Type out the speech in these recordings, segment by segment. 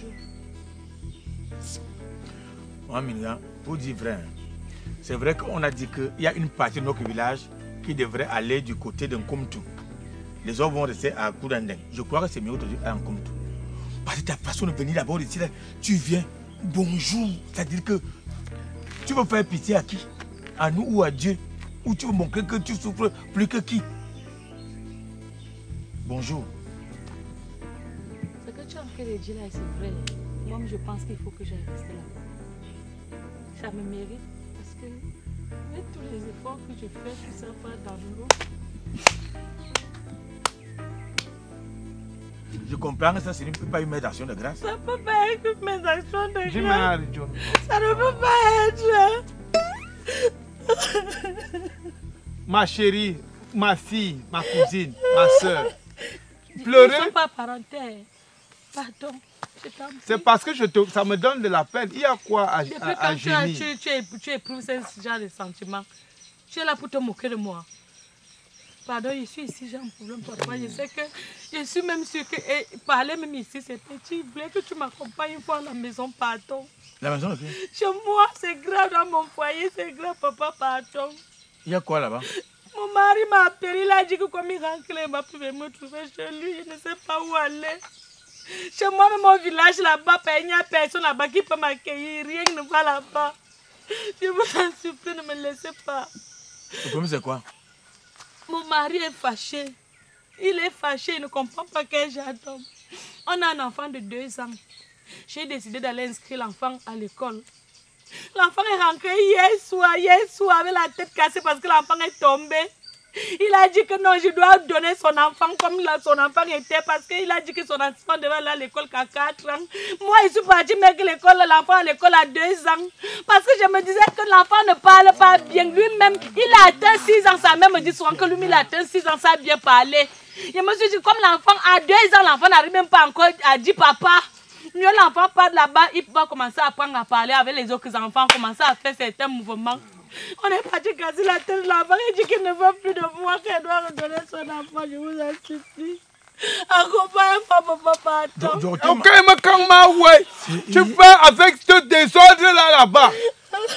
Bonjour. Moi, Minga, pour dire vrai, c'est vrai qu'on a dit qu'il y a une partie de notre village qui devrait aller du côté de Nkomtu. Les autres vont rester à Koudandeng. Je crois que c'est mieux aujourd'hui à Nkomtu. Parce que ta façon de venir d'abord ici, là, tu viens, bonjour. C'est-à-dire que tu veux faire pitié à qui? À nous ou à Dieu? Ou tu veux montrer que tu souffres plus que qui? Bonjour. Ce que tu es en train de dire là, c'est vrai. Moi, je pense qu'il faut que j'aille rester là-bas. Ça me mérite parce que avec tous les efforts que je fais, tu ne seras pas dans l'eau. Je comprends que ça, ce n'est pas une méditation de grâce. Ça ne peut pas être une méditation de grâce. Ça ne peut pas être. Ma chérie, ma fille, ma cousine, ma soeur. Pleurer. Ils ne sont pas parentaires. Pardon. C'est parce que ça me donne de la peine. Il y a quoi à gémir? Tu éprouves ce genre de sentiments. Tu es là pour te moquer de moi. Pardon, je suis ici, j'ai un problème papa. Je sais que je suis même sûre que parler même ici, c'est petit. Je voulais que tu m'accompagnes une fois à la maison, pardon. La maison, ok. Chez moi, c'est grave dans mon foyer, c'est grave, papa, pardon. Il y a quoi là-bas? Mon mari m'a appelé, il a dit que comme il rentre, il va pouvoir me trouver chez lui. Je ne sais pas où aller. Chez moi, même mon village là-bas, il n'y a personne là-bas qui peut m'accueillir. Rien ne va là-bas. Je vous en supplie, ne me laissez pas. Le problème, c'est quoi? Mon mari est fâché. Il est fâché, il ne comprend pas que j'adore. On a un enfant de 2 ans. J'ai décidé d'aller inscrire l'enfant à l'école. L'enfant est rentré hier soir avec la tête cassée parce que l'enfant est tombé. Il a dit que non, je dois donner son enfant comme son enfant était parce qu'il a dit que son enfant devait aller à l'école qu'à 4 ans. Moi, je suis partie mettre l'enfant à l'école à 2 ans parce que je me disais que l'enfant ne parle pas bien. Lui-même, il a atteint 6 ans. Sa mère me dit souvent que lui, il a atteint 6 ans, ça a bien parlé. Je me suis dit, comme l'enfant a 2 ans, l'enfant n'arrive même pas encore à dire papa. Mieux l'enfant part là-bas, il va commencer à apprendre à parler avec les autres enfants, commencer à faire certains mouvements. On est parti casser la tête de l'enfant, il dit qu'il ne veut plus de moi, qu'il doit redonner son enfant, je vous en supplie. Accompagne-moi, papa, attends. Ok, mais comment, ouais? Tu fais avec ce désordre là-bas.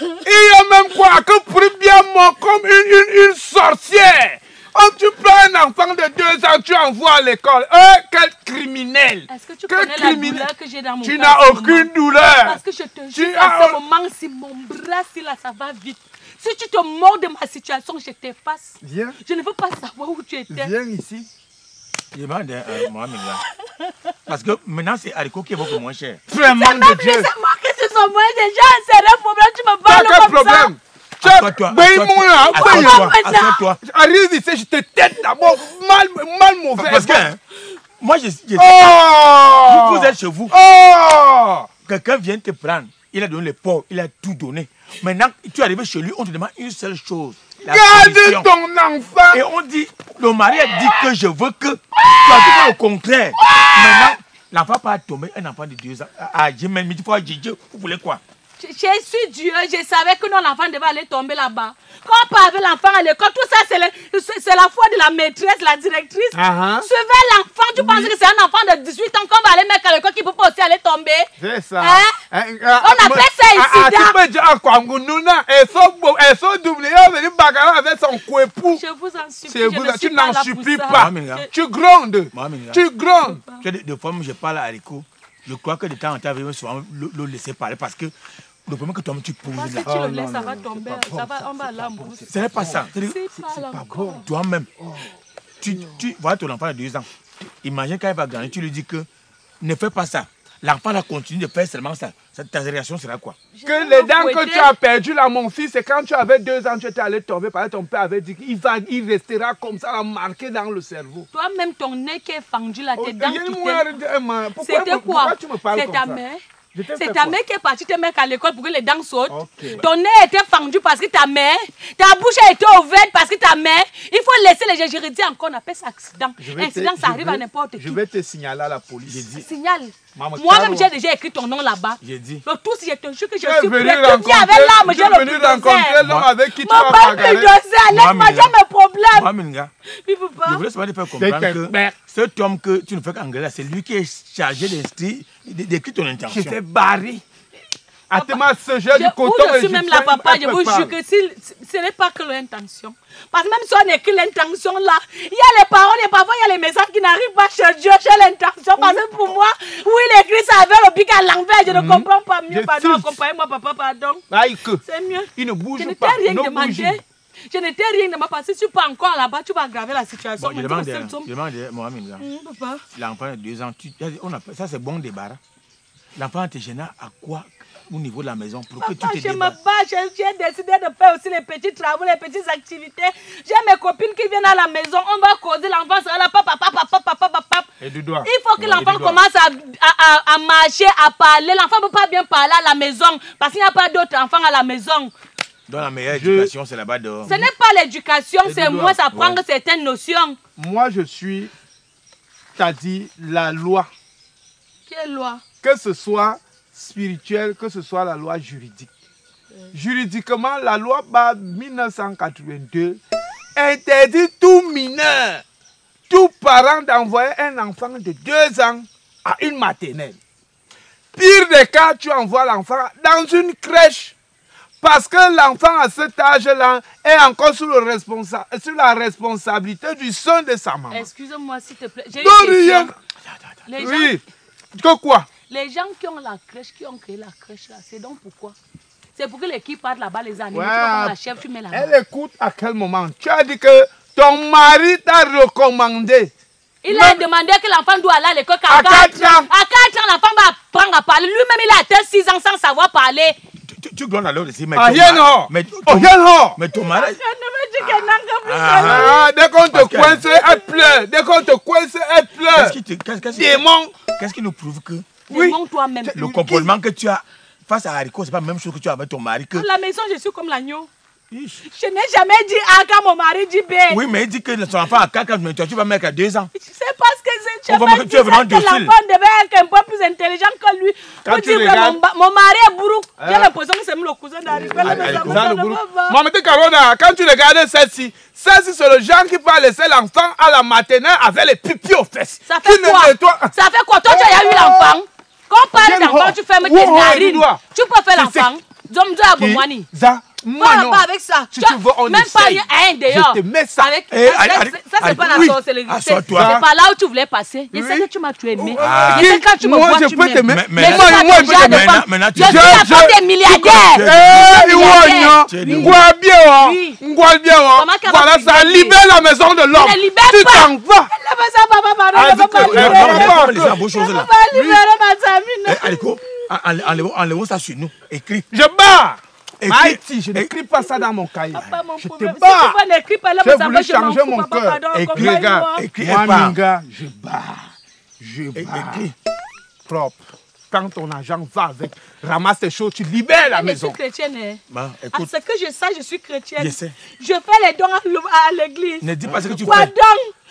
Il y a même quoi que pris bien moi comme une sorcière. Oh, tu prends un enfant de 2 ans, tu envoies à l'école. Quel criminel! Est-ce que tu connais la douleur que j'ai dans mon Tu corps? n'as aucune douleur. Parce que je te jure, à ce moment, si mon bras, si là, ça va vite. Si tu te mords de ma situation, je t'efface. Viens. Je ne veux pas savoir où tu étais. Viens ici. Je demande à moi, parce que maintenant, c'est haricot qui est beaucoup moins cher. Vraiment de Dieu. C'est moi que ce soit moins déjà, c'est un problème, tu me parles quel comme problème? Assois-toi. Arrive ici, je te tête d'abord mal mauvais. Parce que moi, je vous êtes chez vous. Quelqu'un vient te prendre. Il a donné le porc, il a tout donné. Maintenant, tu es arrivé chez lui, on te demande une seule chose. Garde ton enfant. Et on dit, le mari a dit que je veux que tu as dit le contraire. Maintenant, l'enfant pas tomber, un enfant de 2 ans. Ah, j'ai même dit, vous voulez quoi? Je suis Dieu, je savais que l'enfant devait aller tomber là-bas. Quand on part avec l'enfant à l'école, tout ça, c'est la foi de la maîtresse, la directrice. Suivez l'enfant, tu penses que c'est un enfant de 18 ans qu'on va aller mettre à l'école qui ne peut pas aussi aller tomber? C'est ça. On appelle ça incident. Tu peux dire à Kwangununa, elles sont doublées, elles viennent bagarrer avec son coépoux. Je vous en supplie, tu n'en supplies pas. Tu grondes. Tu grondes. De fois, je parle à Rico. Je crois que de temps en temps, il va souvent le laisser parler parce que le problème que toi tu poses là. Si tu le laisses, ça va tomber, on va l'embrouiller. Ce n'est pas ça. C'est pas bon. Toi-même, tu vois ton enfant de 2 ans. Imagine quand il va grandir, tu lui dis que ne fais pas ça. L'enfant va continuer de faire seulement ça. Ta réaction sera quoi? Que les dents que tu as perdues là, mon fils, c'est quand tu avais 2 ans, tu étais allé tomber parce que ton père avait dit qu'il restera comme ça, marqué dans le cerveau. Toi-même, ton nez qui est fendu là, tes dents qui C'était quoi? Tu me parles c'est comme ta ça? mère. C'est ta mère qui est partie te mettre à l'école pour que les dents sautent. Ton nez était fendu parce que ta mère. Ta bouche a été ouverte parce que ta mère. Il faut laisser les gens. Je redis encore, on appelle ça accident. Accident, ça arrive à n'importe qui. Je vais te signaler à la police. Signal. Moi-même, j'ai déjà écrit ton nom là-bas. J'ai dit. Le tout, si je te jure que je Tu es suis venu prêt. Tu viens avec l'âme, j'ai le bulldozer. rencontrer l'homme avec qui tu Mon vas père bagarrer. bulldozer, laisse-moi, j'ai mes problèmes. Moi, Minga, Il faut pas. je voulais seulement te faire comprendre que cet homme que tu ne fais qu'engueuler, c'est lui qui est chargé d'écrire ton intention. J'étais barré. À tellement ce jeu du Où coton. je suis même là, papa, je vous jure que ce n'est pas que l'intention. Parce que même si on écrit l'intention là, il y a les paroles et parfois il y a les messages qui n'arrivent pas chez Dieu, chez l'intention. Parce que pour moi, oui, il écrit ça avec le pic à l'envers, je ne comprends pas mieux. Pardon, accompagnez-moi, papa, pardon. C'est mieux. Il ne bouge Je ne t'ai pas. rien demandé. Je ne t'ai rien demandé parce que si tu pars encore là-bas, tu vas aggraver la situation. Bon, je demande, Mohamed, Papa. l'enfant de 2 ans, ça c'est bon débarras. L'enfant te gêne à quoi au niveau de la maison pour que tu te Je me débarrasses. bats, j'ai décidé de faire aussi les petits travaux, les petites activités. J'ai mes copines qui viennent à la maison, on va causer, l'enfant sera là, papa. Et du doigt. Il faut que l'enfant commence à marcher, à parler. L'enfant ne peut pas bien parler à la maison parce qu'il n'y a pas d'autres enfants à la maison. Dans la meilleure éducation, c'est là-bas dehors. Ce n'est pas l'éducation, c'est moins apprendre certaines notions. Moi, je suis, t'as dit, la loi. Quelle loi? Que ce soit spirituel, que ce soit la loi juridique. Juridiquement, la loi 1982 interdit tout mineur, tout parent d'envoyer un enfant de 2 ans à une maternelle. Pire des cas, tu envoies l'enfant dans une crèche. Parce que l'enfant à cet âge-là est encore sous la responsabilité du son de sa maman. Excusez-moi s'il te plaît. J'ai une question. Oui. Que quoi? Les gens qui ont la crèche, qui ont créé la crèche là, c'est donc pourquoi? C'est pour que l'équipe parte là-bas, les animaux, tu vas prendre la chèvre, tu mets là-bas. Elle écoute à quel moment? Tu as dit que ton mari t'a recommandé. Il a demandé que l'enfant doit aller à l'école à 4 ans. À 4 ans, l'enfant va apprendre à parler. Lui-même, il a atteint 6 ans sans savoir parler. Tu dois alors laisser Mais ton mari. Dès qu'on te coince, elle pleure. Dès qu'on te coince, elle pleure. Démon. Qu'est-ce qui nous prouve que toi-même. Le comportement que tu as face à Haricot, c'est pas la même chose que tu as avec ton mari. À la maison, je suis comme l'agneau. Je n'ai jamais dit A quand mon mari dit B. Oui, mais il dit que son enfant a 4 ans, mais toi, tu vas mettre à 2 ans. C'est parce que tu es vraiment que l'enfant devait être un peu plus intelligent que lui. Quand tu regardes, mon mari est bourrou. J'ai l'impression que c'est le cousin d'Haricot. Quand tu regardes celle-ci, c'est le genre qui va laisser l'enfant à la maternelle avec les pipis aux fesses. Ça fait quoi? Ça fait quoi? Toi, tu as eu l'enfant. Quand on parle d'enfant, tu fermes tes narines. Tu peux faire l'enfant. Moi, non. Pas avec ça. Si tu veux, on même pas un d'ailleurs. Je te mets ça. Avec... ça, c'est pas la sorcellerie. C'est pas là où tu voulais passer. Je sais que tu m'as tué. Mais je sais quand tu me vois, tu m'aimes. Mais maintenant, je suis la femme des milliardaires. Voilà, ça libère la maison de l'homme. Tu t'en vas. Enlevons ça sur nous. Écris. Je bats. Maïti, je n'écris pas ça dans mon cahier. Je te bats. J'ai voulu changer mon cœur. Écris, regarde. Moi, Minga, je bats. Je bats. Propre. Quand ton agent va avec, ramasse tes choses, tu libères la maison. Je suis chrétienne. À ce que je sais, je suis chrétienne. Je sais. Je fais les dons à l'église. Ne dis pas ce que tu fais. Quoi donc?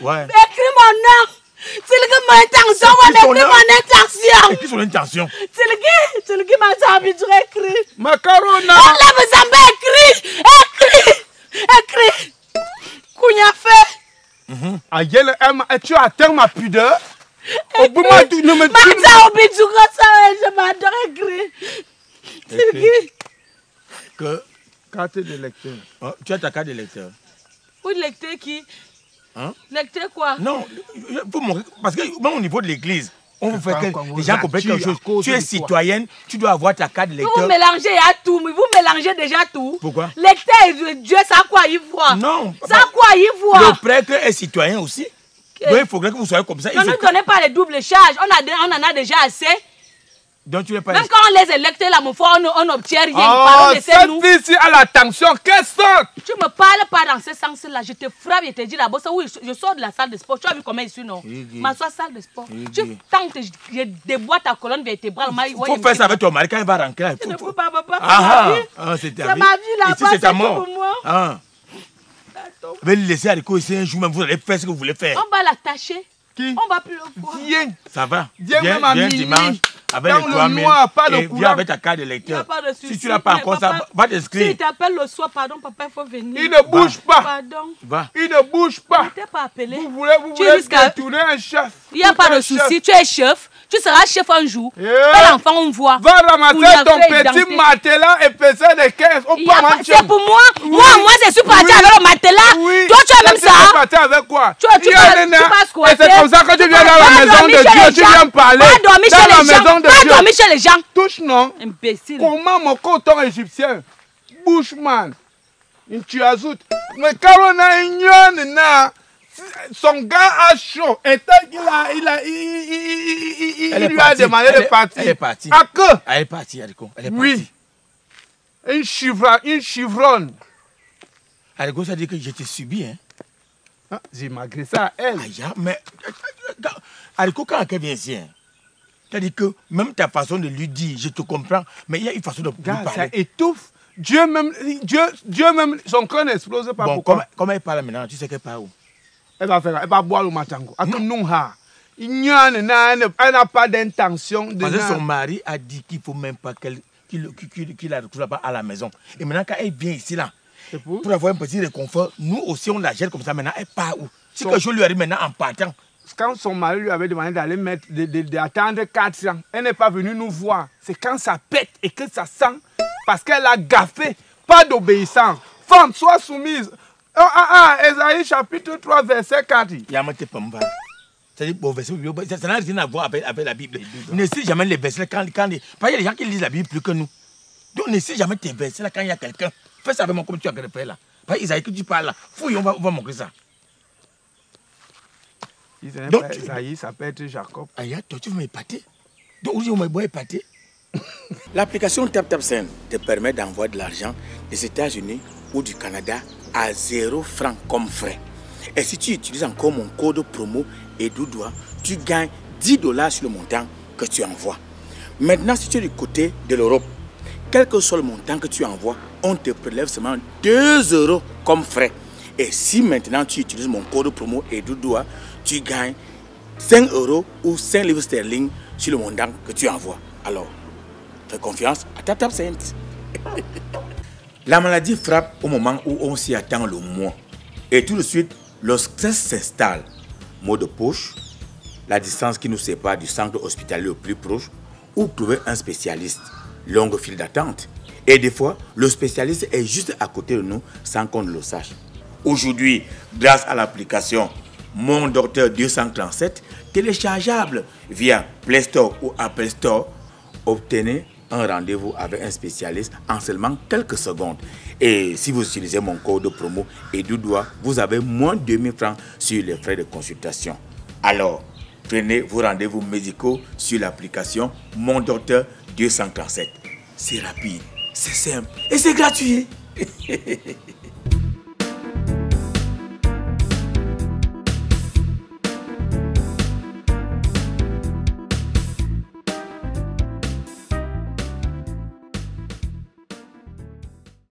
Ouais. Écris mon nom. C'est mon intention, on écrit mon intention. Écris son intention. C'est le qui m'a habitué à écrire. Macarona. Enlève ça, écris. Kounya fait. Tu atteins ma pudeur. Au bout de tout, ne me dis pas. Je m'adore écrire. C'est qui? Que carte de lecteur. Tu as ta carte de lecteur. Oui, lecteur qui? Hein? Lecteur quoi? Non, parce que même au niveau de l'église, on veut faire que les gens comprennent quelque chose. Tu es citoyenne, tu dois avoir ta carte de lecteur. Vous mélangez à tout, mais vous mélangez déjà tout. Pourquoi? Lecteur et Dieu, ça quoi y voir? Non. Ça quoi y voir? Le prêtre est citoyen aussi. Donc il faudrait que vous soyez comme ça. Ne nous donnez pas les doubles charges, on en a déjà assez. Donc tu n'es pas. Même quand on les électe là, mon frère, on n'obtient rien. Oh, cette fille-ci a l'attention, qu'elle sorte. Tu ne me parles pas dans ce sens-là. Je te frappe et te dis là-bas, oui, je sors de la salle de sport. Tu as vu comment je suis, non? M'assois salle de sport. Tu tentes, je déboîte ta colonne vertébrale. Il faut faire ça avec ton mari quand il va rentrer. Je ne peux pas, papa. C'est ma vie là-bas, c'est ta mort. pour moi. Vous allez le laisser à l'école ici un jour, même vous allez faire ce que vous voulez faire. On va l'attacher. Qui? On va plus le voir. Viens. Ça va. Viens même à minuit. dimanche avec Dans les le 3 000 noir, pas de et courant. viens avec ta carte de Il n'y a lecteur. pas de souci. Si tu l'as pas Mais encore, papa, ça va t'inscrire. S'il t'appelle le soir, pardon, papa, il faut venir. Il ne bouge pas. Pardon. Va. Il ne bouge pas. Ne t'ai pas appelé. Vous voulez Tu es jusqu'à- détourner un chef. Il n'y a pas de souci. Tu es chef. Tu seras chef un jour. Eh. Pas l'enfant, on voit. Va ramasser Pour la ton feuille petit dentée. matelas épaisseur de 15. On Il y a part pas- en C'est pour moi. Oui. Moi, je suis parti Oui. avec le matelas. Oui. Toi, tu as même Tu ça. es parti avec quoi? Tu vas squatter. Et c'est comme ça que tu viens dans la maison de Dieu. Tu viens parler. Pas dormir Dans chez la les gens. maison de Pas Dieu. dormir chez les gens. Touche non. Imbécile. Comment mon coton égyptien? Bushman. Une tuazout. Mais Carona Ignon, son gars a chaud. Et tant qu'il il lui a demandé de partir. Elle est partie. À que? Elle est partie, Ariko. Elle est Oui. partie. Une chivronne. Ariko, ça dit que je t'ai subi, hein. Ah, j'ai malgré ça à elle. Aïe, mais... Ariko, quand elle vient ici, hein, c'est-à-dire que même ta façon de lui dire, je te comprends, mais il y a une façon de lui Regarde, ça parler. étouffe. Dieu même, son crâne explose pas. Bon, Pourquoi? comment elle parle maintenant? Tu sais qu'elle parle où? Elle va boire le matango. Elle n'a pas d'intention de... Parce que son mari a dit qu'il ne faut même pas qu'il la retrouve là-bas à la maison. Et maintenant, quand elle vient ici, là, pour avoir un petit réconfort, nous aussi, on la gère comme ça. Maintenant, elle part où? Si quelque chose lui arrive maintenant en partant. Quand son mari lui avait demandé d'aller mettre, d'attendre 4 ans, elle n'est pas venue nous voir. C'est quand ça pète et que ça sent, parce qu'elle a gaffé, pas d'obéissance. Femme, sois soumise. Esaïe chapitre 3, verset 4. C'est-à-dire, bon, ça n'a rien à voir avec la Bible. Ne cite jamais les versets quand parce qu'il y a des gens qui lisent la Bible plus que nous. Donc ne cite jamais tes versets là quand il y a quelqu'un. Fais ça avec moi comme tu as fait là. Par Isaïe que tu parles là. Fouille, on va montrer ça. Donc, Isaïe, ça peut être Jacob. Aïe, toi tu veux m'épater. Donc aujourd'hui, on m'a épaté. L'application TapTapSend te permet d'envoyer de l'argent des États-Unis ou du Canada à 0 francs comme frais. Et si tu utilises encore mon code promo EDUDOA, tu gagnes $10 sur le montant que tu envoies. Maintenant, si tu es du côté de l'Europe, quel que soit le montant que tu envoies, on te prélève seulement 2 € comme frais. Et si maintenant tu utilises mon code promo EDUDOA, tu gagnes 5 € ou 5 livres sterling sur le montant que tu envoies. Alors, fais confiance à TapTapSend. La maladie frappe au moment où on s'y attend le moins. Et tout de suite, le stress s'installe. Maux de poche, la distance qui nous sépare du centre hospitalier le plus proche, ou trouver un spécialiste. Longue file d'attente. Et des fois, le spécialiste est juste à côté de nous sans qu'on ne le sache. Aujourd'hui, grâce à l'application Mon Docteur 237, téléchargeable via Play Store ou Apple Store, obtenez un rendez-vous avec un spécialiste en seulement quelques secondes. Et si vous utilisez mon code promo EDUDOA, vous avez moins de 2000 francs sur les frais de consultation. Alors, prenez vos rendez-vous médicaux sur l'application Mon Docteur 237. C'est rapide, c'est simple et c'est gratuit.